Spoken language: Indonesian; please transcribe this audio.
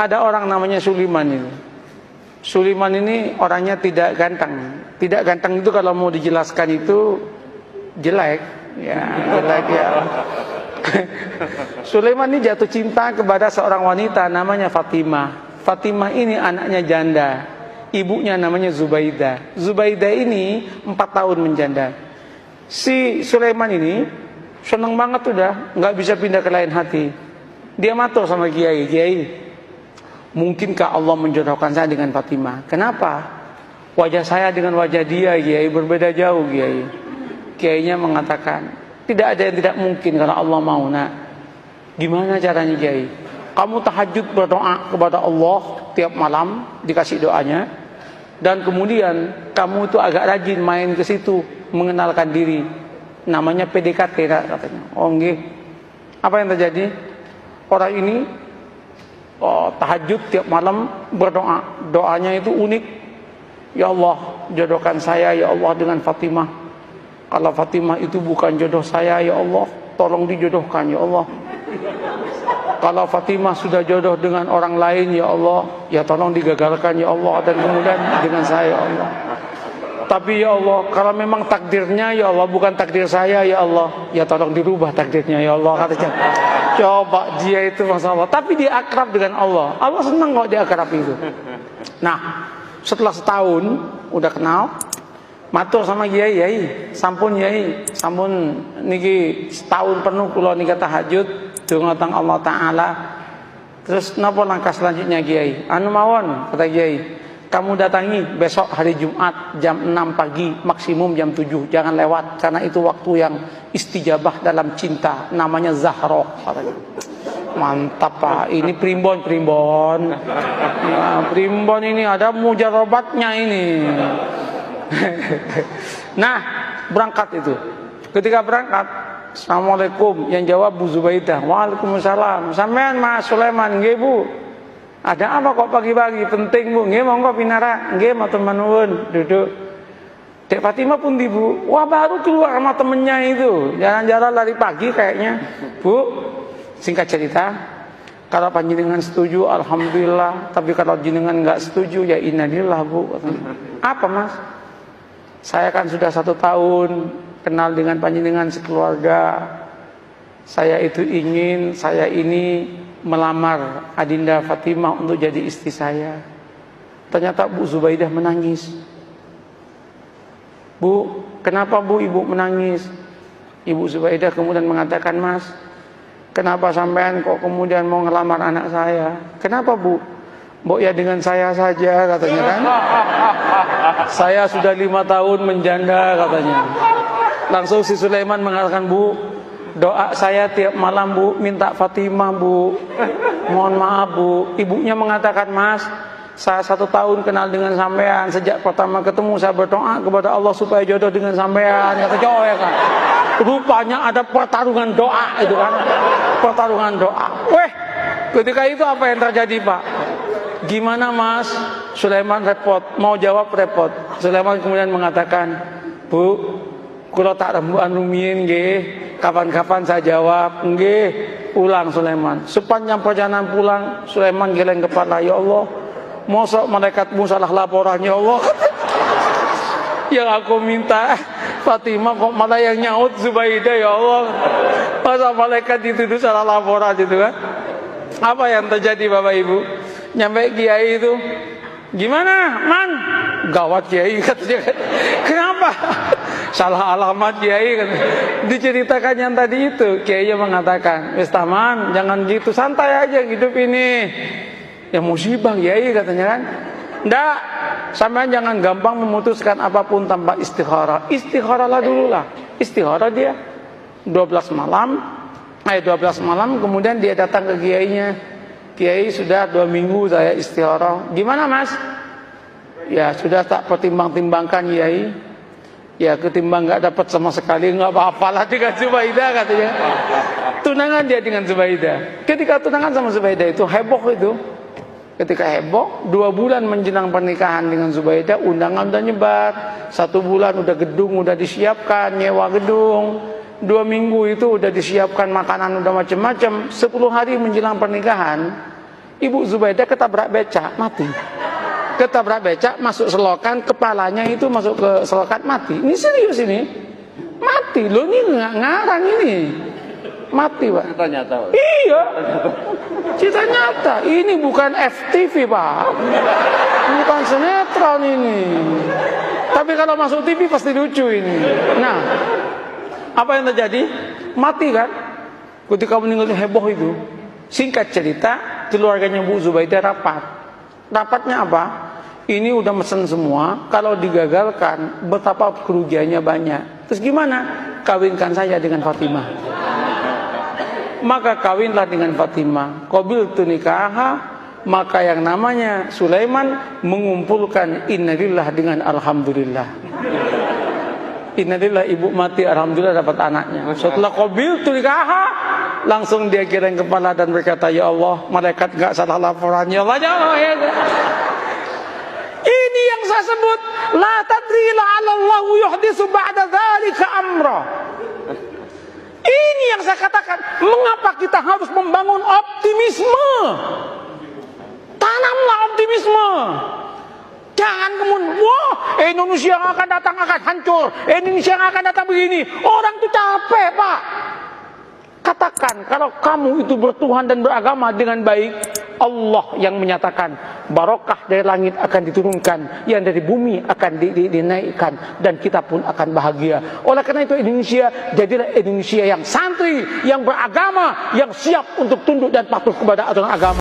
Ada orang namanya Sulaiman ini. Sulaiman ini orangnya tidak ganteng. Tidak ganteng itu kalau mau dijelaskan itu jelek, ya jelek ya. Sulaiman ini jatuh cinta kepada seorang wanita namanya Fatimah. Fatimah ini anaknya janda. Ibunya namanya Zubaidah. Zubaidah ini 4 tahun menjanda. Si Sulaiman ini seneng banget udah, nggak bisa pindah ke lain hati. Dia matur sama Kiai, Kiai, mungkinkah Allah menjodohkan saya dengan Fatimah? Kenapa? Wajah saya dengan wajah dia, Kiai, berbeda jauh, Kiai. Kiainya mengatakan, tidak ada yang tidak mungkin kalau Allah mau, nak. Gimana caranya, Kiai? Kamu tahajud berdoa kepada Allah tiap malam, dikasih doanya. Dan kemudian kamu itu agak rajin main ke situ, mengenalkan diri. Namanya PDKT, katanya. Oh, nggih. Apa yang terjadi? Orang ini tahajud tiap malam berdoa. Doanya itu unik. Ya Allah, jodohkan saya ya Allah dengan Fatimah. Kalau Fatimah itu bukan jodoh saya ya Allah, tolong dijodohkan ya Allah. Kalau Fatimah sudah jodoh dengan orang lain ya Allah, ya tolong digagalkan ya Allah, dan kemudian dengan saya ya Allah. Tapi ya Allah, kalau memang takdirnya ya Allah bukan takdir saya ya Allah, ya tolong dirubah takdirnya ya Allah, katanya. Coba dia itu Masya Allah, tapi dia akrab dengan Allah. Allah senang kok dia akrab itu. Nah, setelah setahun udah kenal, matur sama Kiai, Kiai, sampun Kiai, sampun niki setahun penuh kula nika tahajud donga teng Allah Taala. Terus napa langkah selanjutnya Kiai? Anu mawon, kata Kiai, kamu datangi besok hari Jumat jam 6 pagi, maksimum jam 7, jangan lewat karena itu waktu yang istijabah dalam cinta, namanya Zahroh, katanya. Mantap Pak, ini primbon. Nah, primbon ini ada mujarobatnya ini. Nah, berangkat itu. Ketika berangkat, Assalamualaikum, yang jawab Bu Zubaidah. Waalaikumsalam. Sampean Mas Sulaiman, nggih Bu. Ada apa kok pagi-pagi? Penting Bu. Nggih monggo pinara. Nggih matur nuwun, duduk. Dek Fatimah pun di Bu. Wah, baru keluar sama temennya itu. Jalan-jalan lari pagi kayaknya. Bu, singkat cerita, kalau panjenengan setuju alhamdulillah, tapi kalau jenengan nggak setuju ya innalillah Bu. Apa Mas? Saya kan sudah 1 tahun kenal dengan panjenengan sekeluarga. Saya itu ingin saya ini melamar Adinda Fatimah untuk jadi istri saya. Ternyata Bu Zubaidah menangis. Bu, kenapa Bu Ibu menangis? Ibu Zubaidah kemudian mengatakan, Mas, kenapa sampean kok kemudian mau ngelamar anak saya? Kenapa Bu? Mbok ya dengan saya saja, katanya kan. Saya sudah 5 tahun menjanda, katanya. Langsung si Sulaiman mengatakan, Bu, doa saya tiap malam Bu, minta Fatimah Bu. Mohon maaf Bu. Ibunya mengatakan, Mas, saya 1 tahun kenal dengan sampean. Sejak pertama ketemu saya berdoa kepada Allah supaya jodoh dengan sampean. Kata jauh ya kan. Rupanya ada pertarungan doa itu kan. Pertarungan doa. Weh, ketika itu apa yang terjadi Pak? Gimana Mas? Sulaiman repot, mau jawab repot. Sulaiman kemudian mengatakan, Bu, kula tak rembukan rumiyin nggih, kapan-kapan saya jawab nggih. Ulang Sulaiman. Sepanjang perjalanan pulang, Sulaiman geleng kepala, ya Allah, mosok malaikatmu salah laporan ya Allah. Yang aku minta Fatimah kok malah yang nyaut Zubaidah ya Allah. Masa malaikat dituduh salah laporan gitu kan? Apa yang terjadi Bapak Ibu? Nyampe Kiai itu, gimana Man? Gawat Kiai katanya. Kenapa? Salah alamat Kiai katanya. Diceritakan yang tadi itu, Kiai mengatakan, wis taman, jangan gitu, santai aja hidup ini. Ya musibah Kiai katanya kan. Nggak, sampean jangan gampang memutuskan apapun tanpa istikharah. Istikharahlah dulu lah. Istikharah dia 12 malam kemudian dia datang ke kiainya. Kiai, sudah 2 minggu saya istikharah. Gimana Mas? Ya sudah tak pertimbang-timbangkan Kiai. Ya ketimbang nggak dapat sama sekali, nggak apa-apalah dengan Zubaidah katanya. Tunangan dia dengan Zubaidah. Ketika tunangan sama Zubaidah itu heboh itu. Ketika heboh, 2 bulan menjelang pernikahan dengan Zubaidah, undangan udah nyebar. 1 bulan udah gedung udah disiapkan, nyewa gedung. 2 minggu itu udah disiapkan makanan udah macam-macam. 10 hari menjelang pernikahan, Ibu Zubaidah ketabrak becak, mati. Ketabrak becak, masuk selokan, kepalanya itu masuk ke selokan, mati. Ini serius ini. Mati, loh ini nggak ngarang ini. Mati, Pak. Cerita nyata, Pak. Iya. Cerita nyata. Ini bukan FTV, Pak. Bukan sinetron ini. Tapi kalau masuk TV pasti lucu ini. Nah, apa yang terjadi? Mati kan? Ketika meninggal heboh itu. Singkat cerita, keluarganya Bu Zubaidah rapat. Rapatnya apa? Ini udah mesen semua. Kalau digagalkan, betapa kerugiannya banyak. Terus gimana? Kawinkan saya dengan Fatimah. Maka kawinlah dengan Fatimah. Qabiltu nikaha. Maka yang namanya Sulaiman mengumpulkan innalillah dengan alhamdulillah. Innalillah, ibu mati, alhamdulillah dapat anaknya. Setelah qabiltu nikaha, langsung dia giring kepala dan berkata, ya Allah, malaikat gak salah laporan. Ya Allah, ya Allah, ya Allah. Ini yang saya sebut, la tadri la'alallahu yuhdisu ba'da dzalika amra. Ini yang saya katakan, mengapa kita harus membangun optimisme? Tanamlah optimisme. Jangan kemudian, wah, Indonesia yang akan datang akan hancur, Indonesia yang akan datang begini. Orang itu capek, Pak. Katakan, kalau kamu itu bertuhan dan beragama dengan baik, Allah yang menyatakan barokah dari langit akan diturunkan, yang dari bumi akan dinaikkan, dan kita pun akan bahagia. Oleh karena itu Indonesia jadilah Indonesia yang santri, yang beragama, yang siap untuk tunduk dan patuh kepada aturan agama.